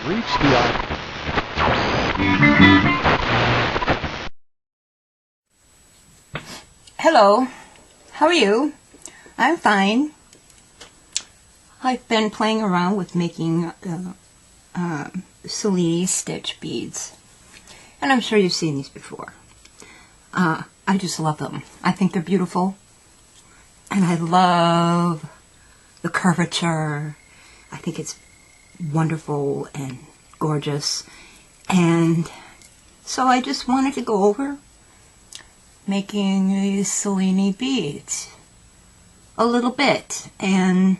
Reach the eye. Hello, how are you? I'm fine. I've been playing around with making Cellini stitch beads, and I'm sure you've seen these before. I just love them. I think they're beautiful, and I love the curvature. I think it's wonderful and gorgeous, and so I just wanted to go over making these Cellini beads a little bit, and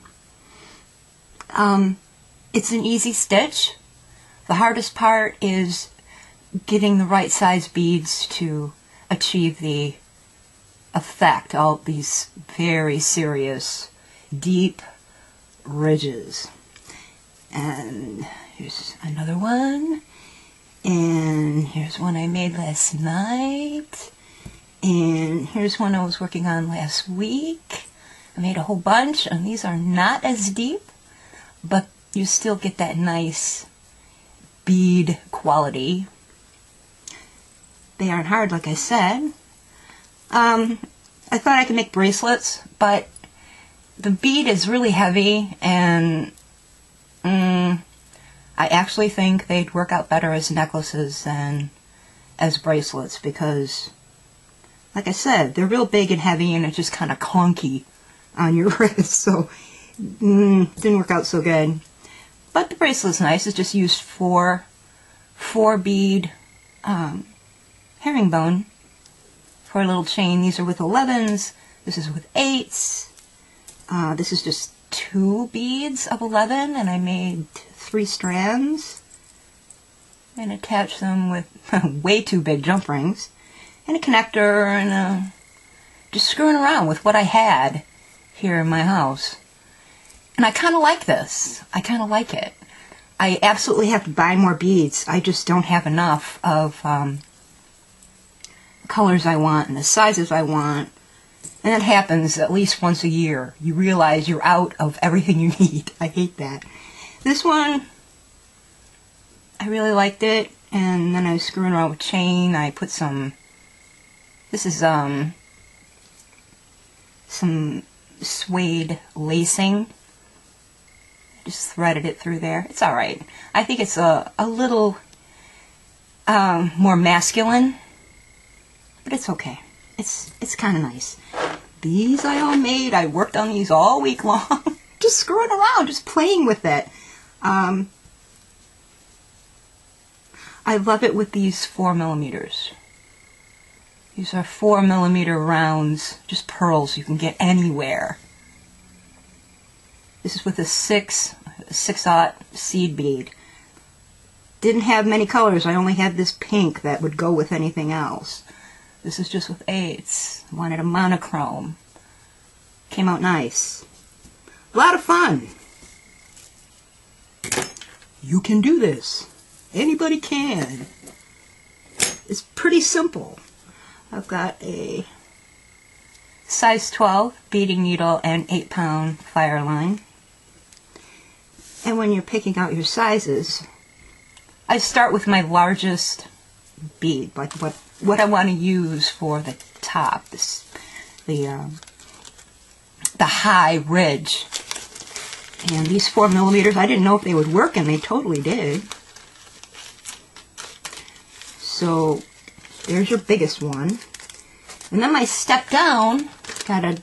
it's an easy stitch. The hardest part is getting the right size beads to achieve the effect, all these very serious deep ridges. And here's another one, and here's one I made last night, and here's one I was working on last week. I made a whole bunch, and these are not as deep, but you still get that nice bead quality. They aren't hard, like I said. I thought I could make bracelets, but the bead is really heavy, and I actually think they'd work out better as necklaces than as bracelets, because, like I said, they're real big and heavy, and it's just kind of clunky on your wrist, so didn't work out so good. But the bracelet's nice. It's just used four bead herringbone for a little chain. These are with 11s. This is with 8s. This is just 2 beads of 11, and I made 3 strands and attached them with way too big jump rings and a connector, and just screwing around with what I had here in my house. And I kind of like this. I kind of like it. I absolutely have to buy more beads. I just don't have enough of colors I want and the sizes I want. And that happens at least once a year. You realize you're out of everything you need. I hate that. This one, I really liked it. And then I was screwing around with chain. I put some, this is some suede lacing. Just threaded it through there. It's alright. I think it's a little more masculine, but it's okay. It's kind of nice. These I all made. I worked on these all week long. Just screwing around, just playing with it. I love it with these 4mm. These are 4mm rounds, just pearls you can get anywhere. This is with a 6/0 seed bead. Didn't have many colors. I only had this pink that would go with anything else. This is just with 8s. I wanted a monochrome. Came out nice. A lot of fun. You can do this. Anybody can. It's pretty simple. I've got a size 12 beading needle and 8-pound Fireline. And when you're picking out your sizes, I start with my largest bead, like what I want to use for the top, the high ridge. And these 4mm, I didn't know if they would work, and they totally did. So there's your biggest one. And then my step down, got a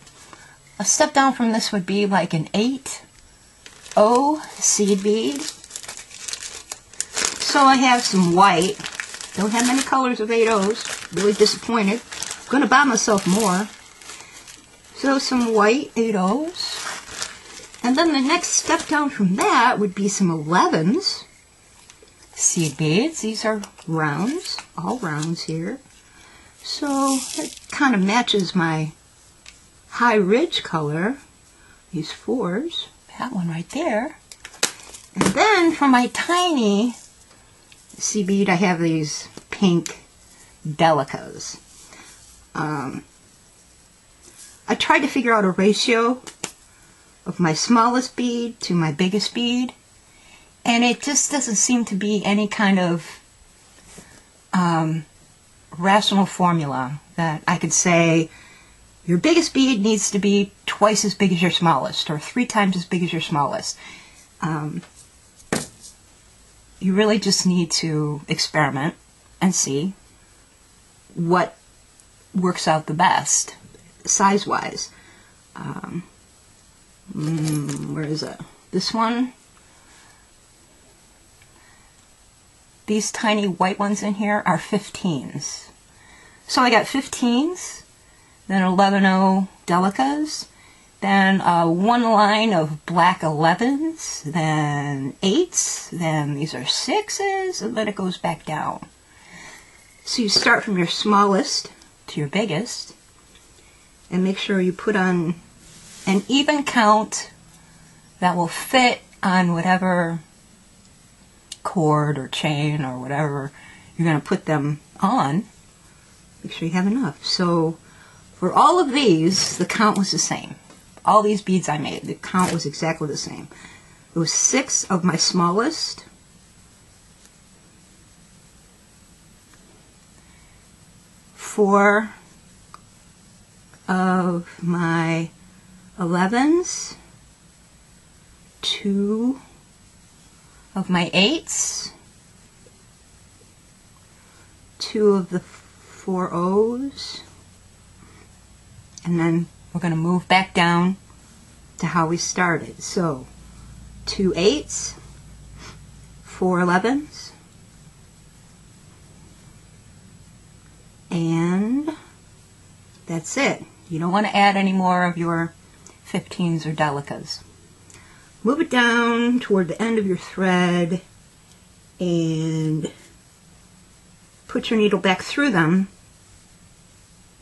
step down from this would be like an 8/0 seed bead. So I have some white. Don't have many colors of 8/0s. Really disappointed. Gonna buy myself more. So some white 8/0s. And then the next step down from that would be some 11s. Seed beads. These are rounds. All rounds here. So it kind of matches my high ridge color. These 4s. That one right there. And then for my tiny seed bead, I have these pink Delicas. I tried to figure out a ratio of my smallest bead to my biggest bead, And it just doesn't seem to be any kind of rational formula that I could say your biggest bead needs to be twice as big as your smallest, or 3 times as big as your smallest. You really just need to experiment and see what works out the best, size-wise. Where is it? This one? These tiny white ones in here are 15s. So I got 15s, then 11-0 Delicas, then one line of black 11s, then 8s, then these are 6s, and then it goes back down. So you start from your smallest to your biggest, and make sure you put on an even count that will fit on whatever cord or chain or whatever you're going to put them on. Make sure you have enough. So for all of these, the count was the same. All these beads I made, the count was exactly the same. It was 6 of my smallest, 4 of my 11s, 2 of my 8s, 2 of the 4-0s, and then we're going to move back down to how we started. So 2 8s, 4 11s, and that's it. You don't want to add any more of your 15s or Delicas. Move it down toward the end of your thread and put your needle back through them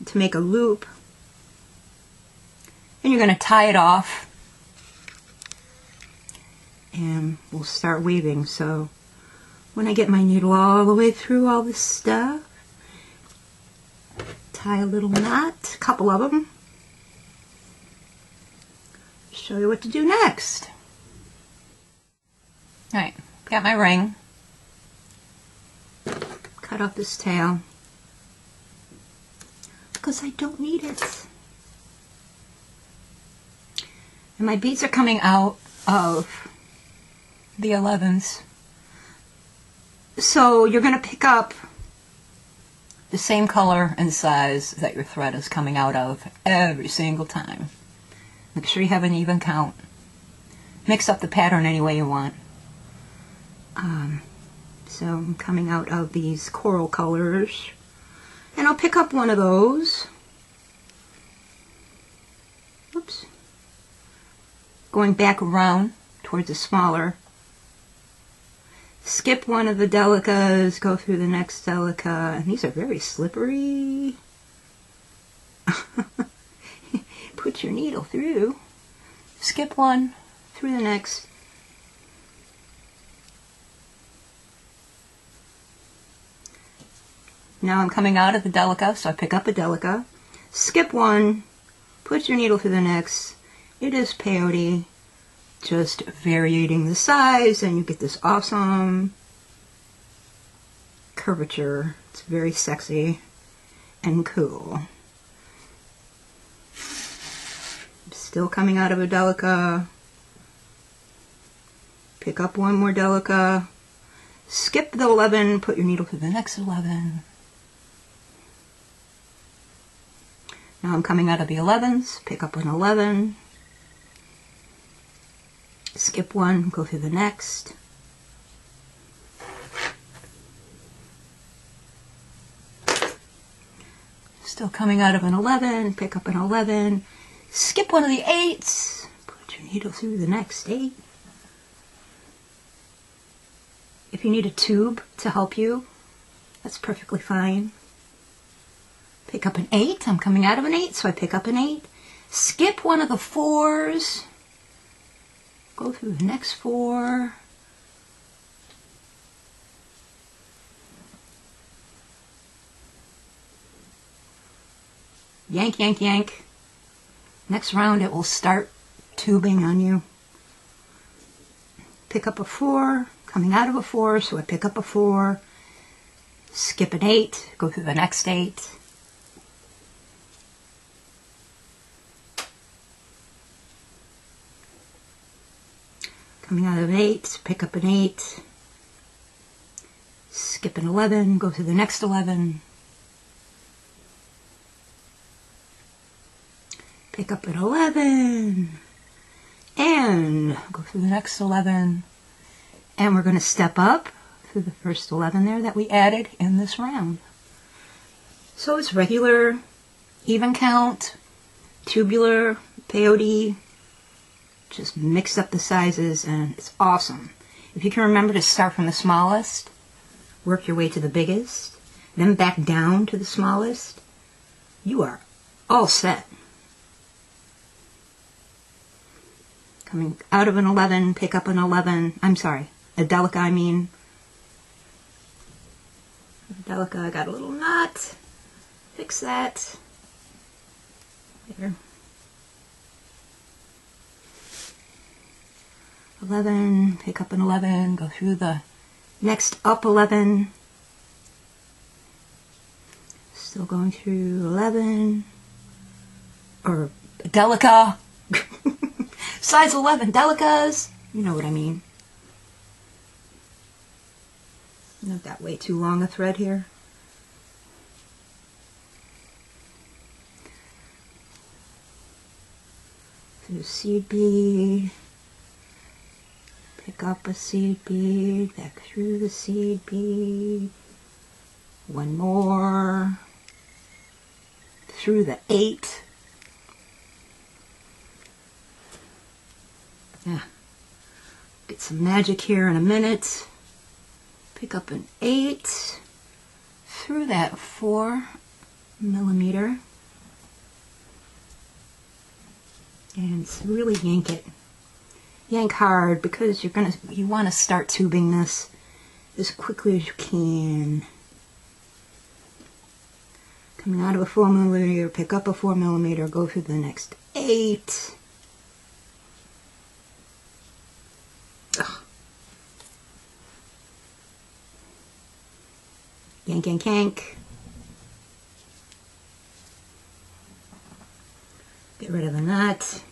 to make a loop. And you're going to tie it off and we'll start weaving. So when I get my needle all the way through all this stuff, tie a little knot, a couple of them, show you what to do next. Alright, got my ring, cut off this tail because I don't need it. And my beads are coming out of the 11s. So you're going to pick up the same color and size that your thread is coming out of every single time. Make sure you have an even count. Mix up the pattern any way you want. So I'm coming out of these coral colors, and I'll pick up one of those. Oops. Going back around towards the smaller. Skip one of the Delicas, go through the next Delica, and these are very slippery. Put your needle through. Skip one, through the next. Now I'm coming out of the Delica, so I pick up a Delica, skip one, put your needle through the next. It is peyote, just varying the size, and you get this awesome curvature. It's very sexy and cool. Still coming out of a Delica, pick up one more Delica, skip the 11, put your needle through the next 11. Now I'm coming out of the 11s, pick up an 11, skip one, go through the next. Still coming out of an 11, pick up an 11, skip one of the 8s, put your needle through the next 8. If you need a tube to help you, that's perfectly fine. Pick up an 8, I'm coming out of an 8, so I pick up an 8, skip one of the 4s, go through the next 4, yank, yank, yank. Next round it will start tubing on you. Pick up a 4, coming out of a 4, so I pick up a 4, skip an 8, go through the next 8. Coming out of an 8, pick up an 8, skip an 11, go through the next 11, pick up an 11, and go through the next 11, and we're going to step up through the first 11 there that we added in this round. So it's regular, even count, tubular, peyote, just mix up the sizes, and it's awesome. If you can remember to start from the smallest, work your way to the biggest, then back down to the smallest, you are all set. Coming out of an 11, pick up an 11, I'm sorry, a Delica I mean. Delica, I got a little knot, fix that, there. 11, pick up an 11, go through the next up 11, still going through 11, or Delica, size 11 Delicas, you know what I mean. I've got way too long a thread here. Through seed bead, pick up a seed bead, back through the seed bead, one more, through the 8. Yeah, get some magic here in a minute. Pick up an 8, through that 4 millimeter, and really yank it. Yank hard because you want to start tubing this as quickly as you can. Coming out of a 4 millimeter, pick up a 4 millimeter, go through the next 8. Ugh. Yank, yank, yank. Get rid of the knot.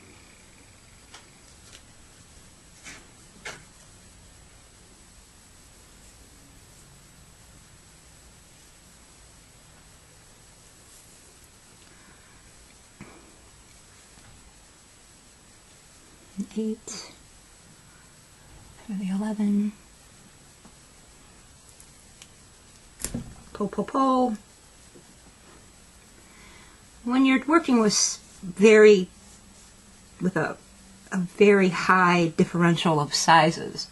An 8 through the 11. Pull, pull, pull. When you're working with a very high differential of sizes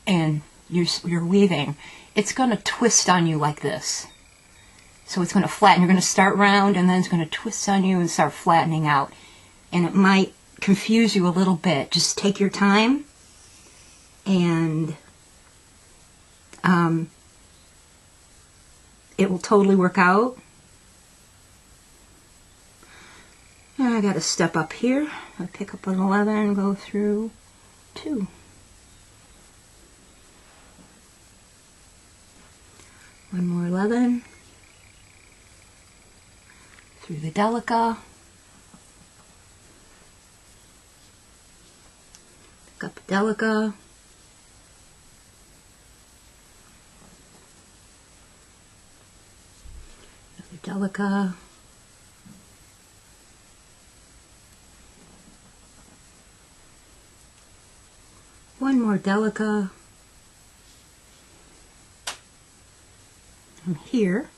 and you're weaving, it's going to twist on you like this. So it's going to flatten. You're going to start round and then it's going to twist on you and start flattening out. And it might confuse you a little bit. Just take your time and it will totally work out. And I got to step up here. I pick up an 11 and go through 2. One more 11. Through the Delica. Pick up a Delica. Delica, one more Delica, and here,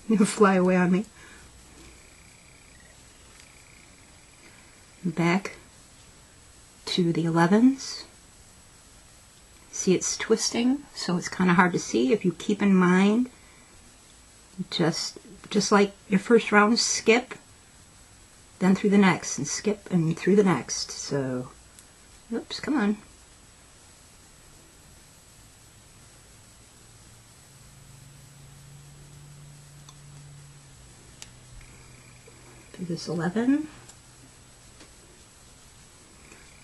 you'll fly away on me, back to the 11s. See, it's twisting, so it's kind of hard to see. If you keep in mind, just like your first round, skip, then through the next, and skip, and through the next. So, oops, come on. through this 11.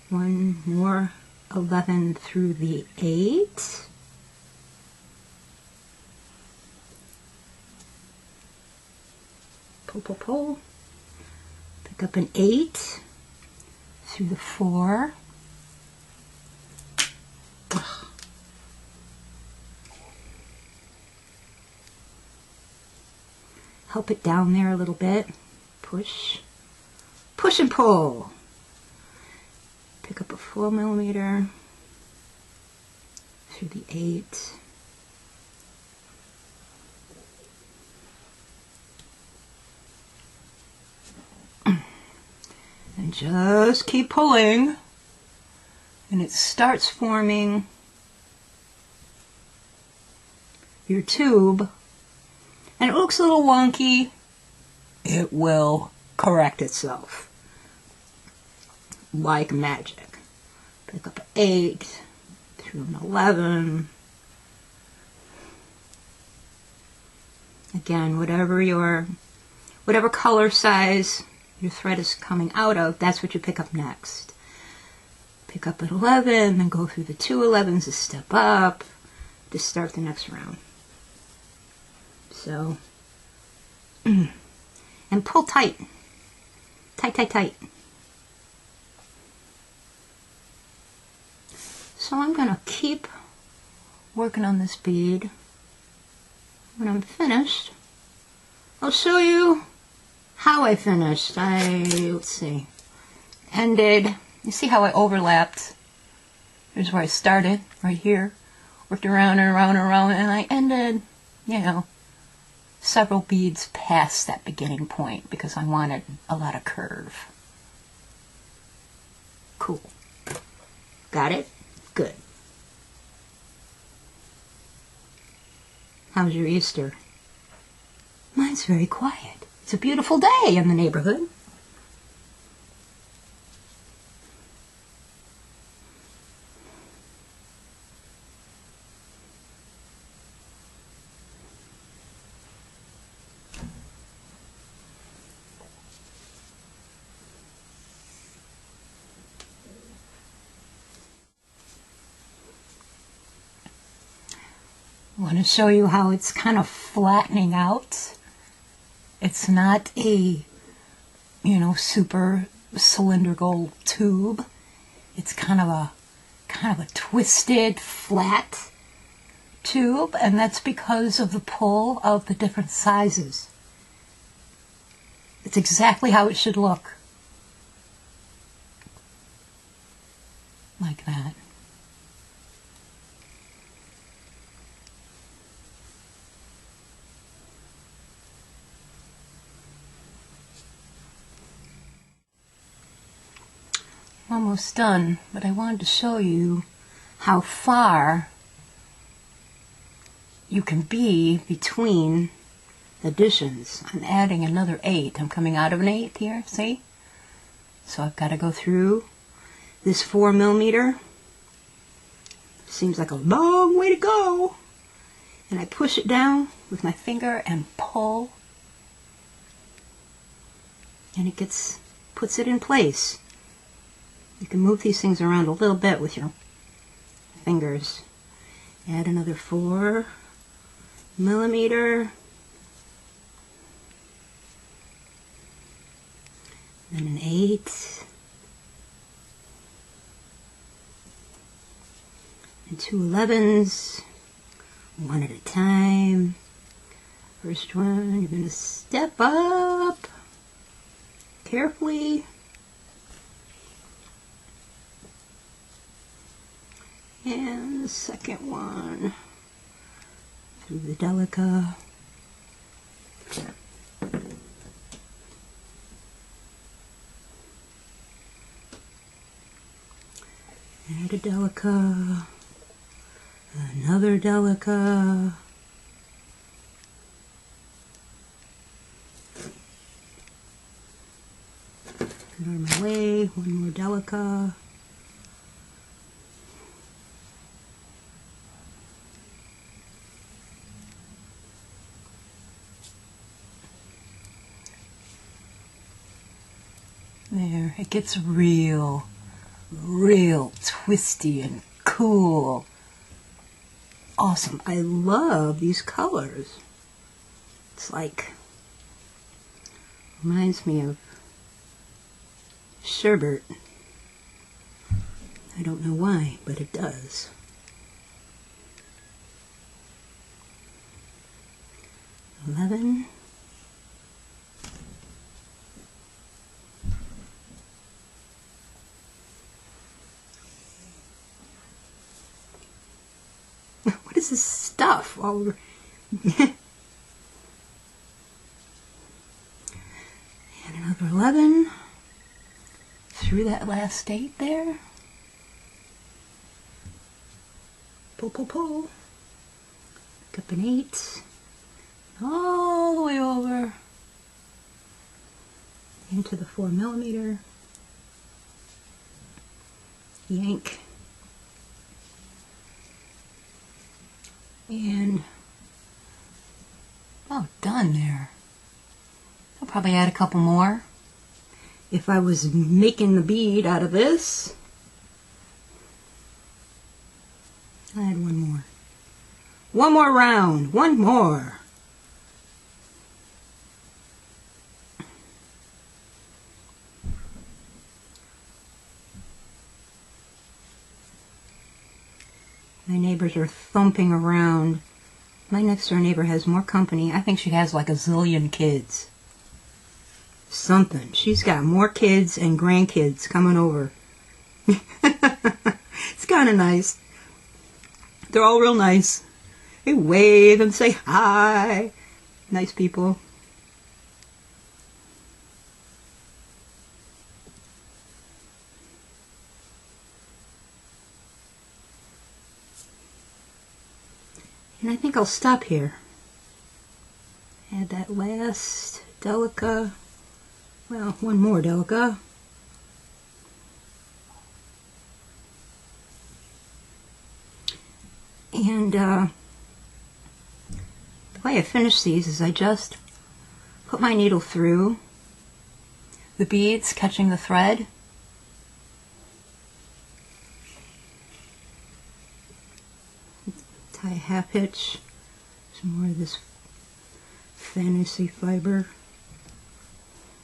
One more 11 through the 8. Pull, pull, pull. Pick up an 8 through the 4. Ugh. Help it down there a little bit. Push. Push and pull. Pick up a 4mm through the 8. And just keep pulling, and it starts forming your tube, and it looks a little wonky. It will correct itself like magic. Pick up an 8 through an 11. Again, whatever color size your thread is coming out of, that's what you pick up next. Pick up an 11 and go through the 2 11s a step up to start the next round. So, and pull tight. Tight, tight, tight. So I'm going to keep working on this bead. When I'm finished, I'll show you how I finished. Let's see, ended, you see how I overlapped? Here's where I started, right here, worked around and around and around, and I ended, you know, several beads past that beginning point because I wanted a lot of curve. Cool. Got it? Good. How's your Easter? Mine's very quiet. It's a beautiful day in the neighborhood. I want to show you how it's kind of flattening out. It's not a, you know, super cylindrical tube. It's kind of a twisted, flat tube, and that's because of the pull of the different sizes. It's exactly how it should look. Like that. Almost done, but I wanted to show you how far you can be between additions. I'm adding another 8. I'm coming out of an 8 here, see? So I've got to go through this 4mm. Seems like a long way to go. And I push it down with my finger and pull. And it puts it in place. You can move these things around a little bit with your fingers. Add another 4mm. Then an 8. And 2 11s. One at a time. First one, you're going to step up carefully. And the second one through the Delicas. And a Delicas. Another Delicas. Get out of my way. One more Delicas. There, it gets real twisty and cool. Awesome. I love these colors. It's like, reminds me of sherbet. I don't know why, but it does. $11. What is this stuff all over? And another 11 through that last 8 there. Pull, pull, pull. Pick up an 8. All the way over into the 4mm. Yank. And oh, done there. I'll probably add a couple more. If I was making the bead out of this, I'll add one more. One more round. One more. My neighbors are thumping around. My next door neighbor has more company. I think she has like a zillion kids. Something. She's got more kids and grandkids coming over. It's kind of nice. They're all real nice. They wave and say hi. Nice people. And I think I'll stop here. Add that last Delica. Well, one more Delica. And the way I finish these is I just put my needle through the beads, catching the thread. Tie a half hitch, some more of this fantasy fiber,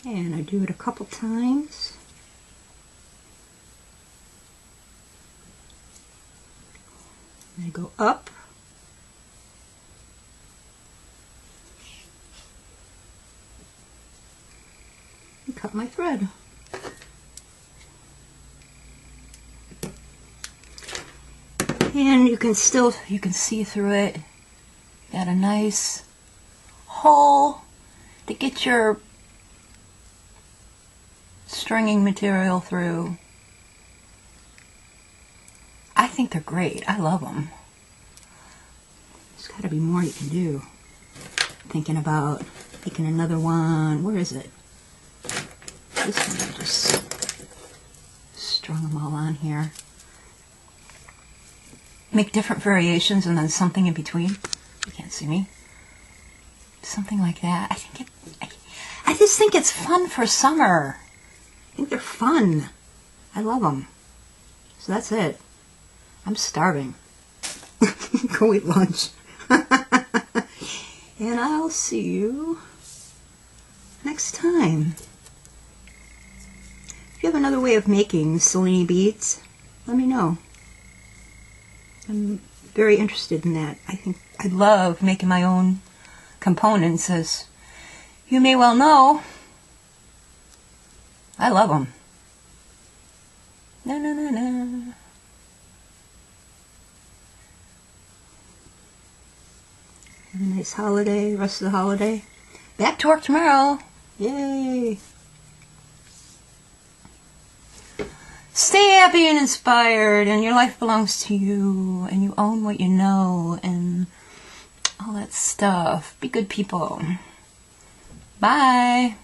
and I do it a couple times. And I go up, and cut my thread. And you can see through it. Got a nice hole to get your stringing material through. I think they're great. I love them. There's got to be more you can do. Thinking about making another one. Where is it? This one, I just strung them all on here. Make different variations and then something in between. You can't see me. Something like that. I just think it's fun for summer. I think they're fun. I love them. So that's it. I'm starving. Go eat lunch. And I'll see you next time. If you have another way of making Cellini beads, let me know. I'm very interested in that. I love making my own components, as you may well know. I love them. No, no, no, no. Have a nice holiday, rest of the holiday. Back to work tomorrow. Yay! Stay happy and inspired, and your life belongs to you, and you own what you know, and all that stuff. Be good people. Bye.